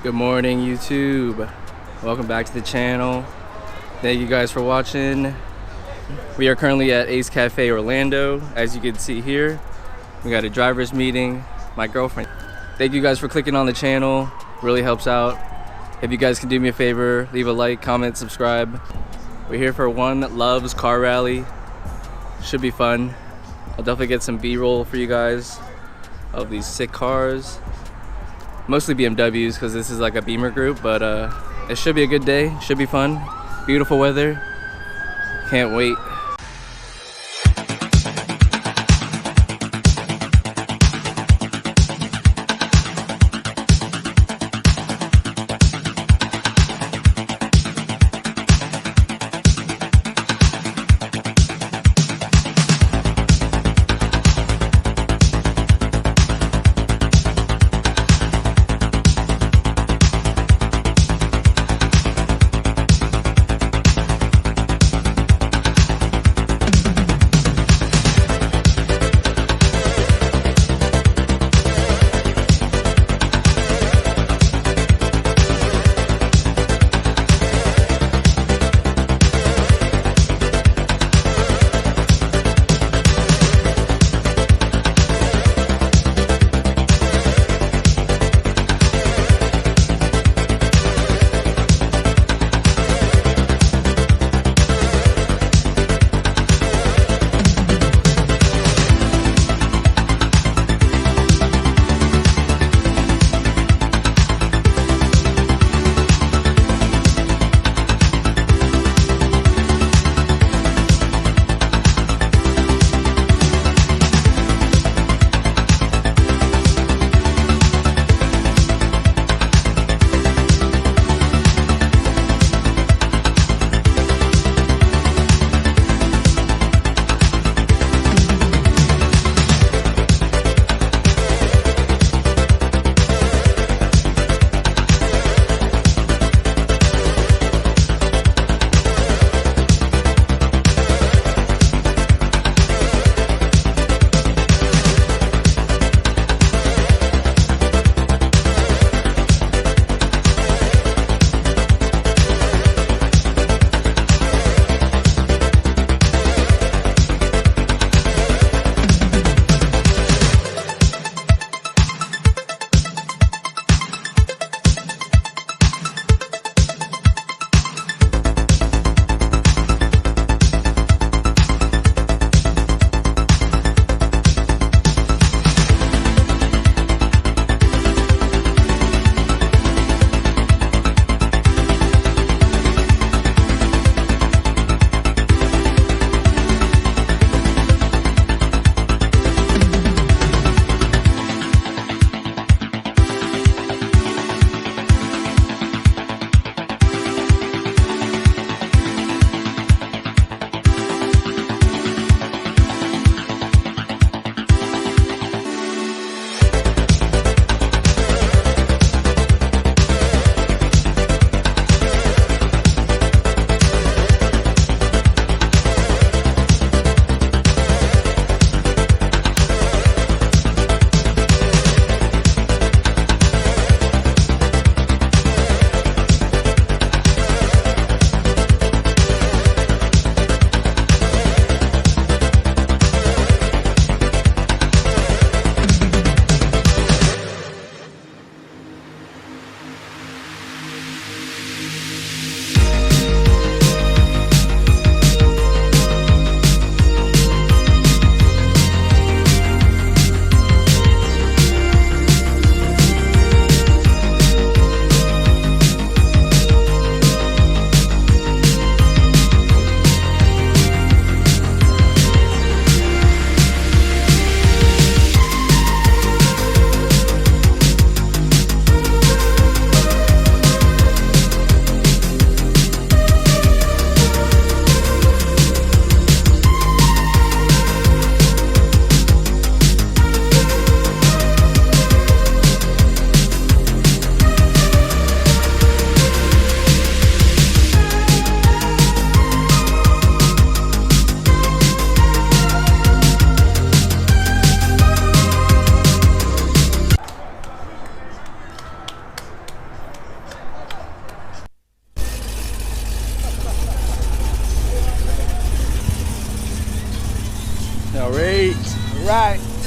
Good morning, YouTube. Welcome back to the channel. Thank you guys for watching. We are currently at Ace Cafe Orlando. As you can see here, we got a driver's meeting. My girlfriend. Thank you guys for clicking on the channel. Really helps out. If you guys can do me a favor, leave a like, comment, subscribe. We're here for One Love's car rally. Should be fun. I'll definitely get some B-roll for you guys of these sick cars. Mostly BMWs because this is like a Beamer group, but it should be a good day. Should be fun. Beautiful weather. Can't wait.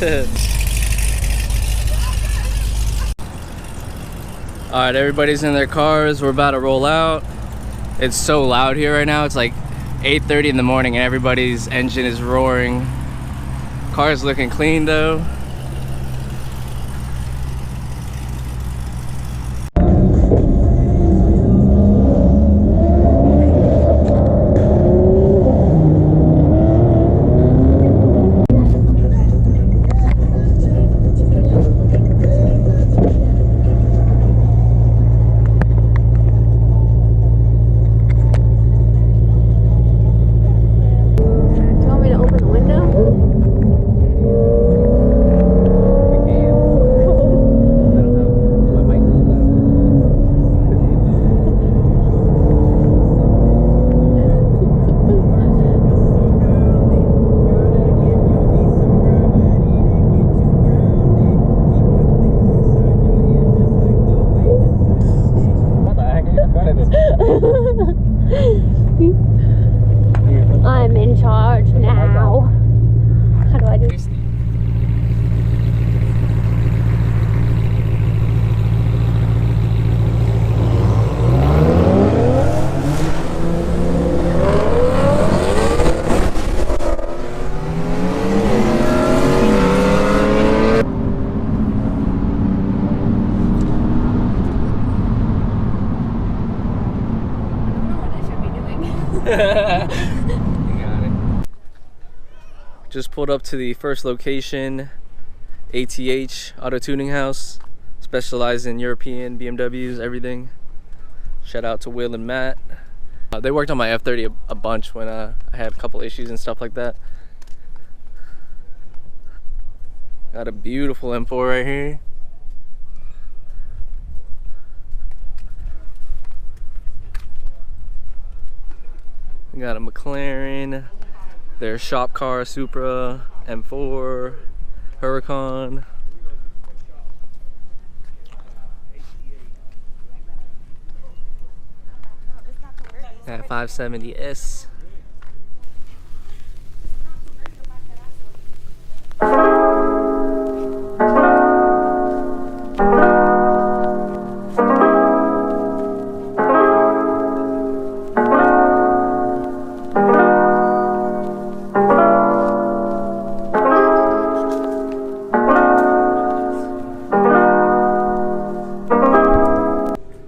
Alright, everybody's in their cars. We're about to roll out. It's so loud here right now. It's like 8:30 in the morning and everybody's engine is roaring. Car's looking clean though. I'm in charge now. How do I do this? Just pulled up to the first location, ATH Auto Tuning House, specialized in European BMWs, everything. Shout out to Will and Matt. They worked on my F30 a bunch when I had a couple issues and stuff like that. Got a beautiful M4 right here. We got a McLaren, their shop car, Supra, M4, Huracan. Got 570S.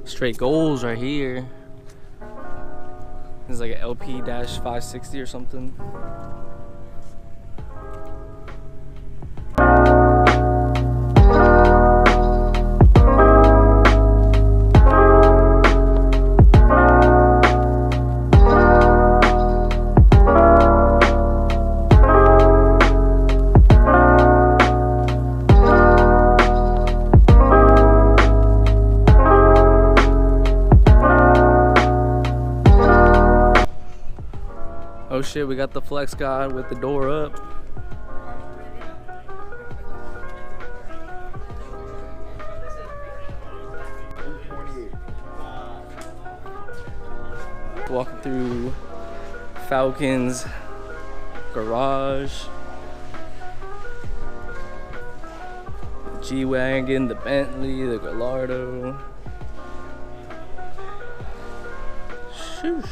Straight goals right here. This is like an LP-560 or something. Oh shit, we got the Flex God with the door up. Walking through Falcon's garage. The G-Wagon, the Bentley, the Gallardo. Shoosh.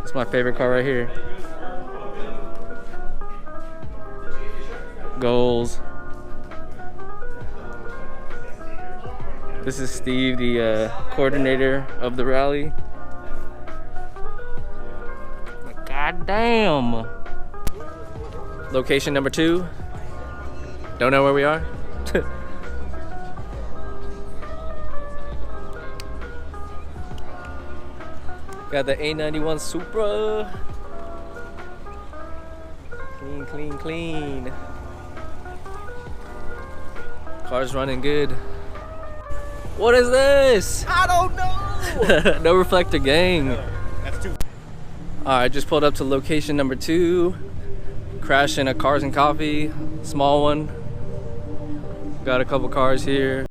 It's my favorite car right here. Goals. This is Steve, the coordinator of the rally. God damn. Location number 2. Don't know where we are. Got the A91 Supra. Clean, clean, clean. Car's running good. What is this? I don't know. No reflector gang. That's too. Alright, just pulled up to location number 2. Crashing a Cars and Coffee, small one. Got a couple cars here.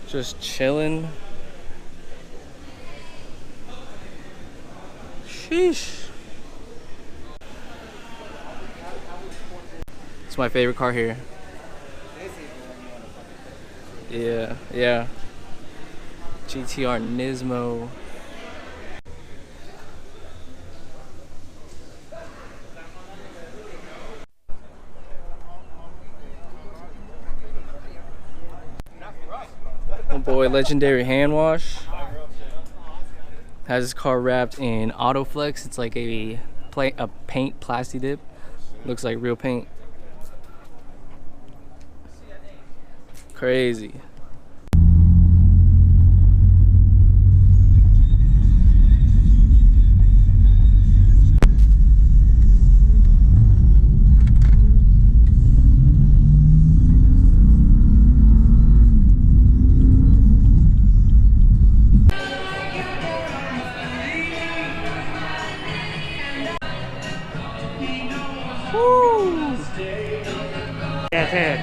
Just chilling. Sheesh. It's my favorite car here. Yeah, yeah. GTR Nismo. Oh boy, legendary hand wash. Has his car wrapped in Autoflex. It's like a paint plasti dip. Looks like real paint. Crazy. That's it.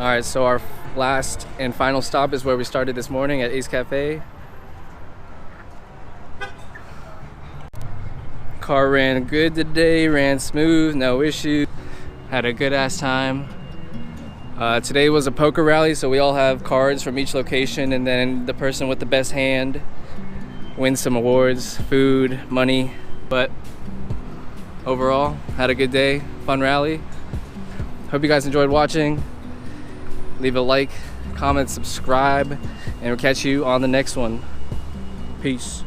All right, so our last and final stop is where we started this morning at Ace Cafe. Car ran good today, ran smooth, no issues. Had a good ass time. Today was a poker rally, so we all have cards from each location, and then the person with the best hand wins some awards, food, money. But overall, had a good day, fun rally. Hope you guys enjoyed watching. Leave a like, comment, subscribe, and we'll catch you on the next one. Peace.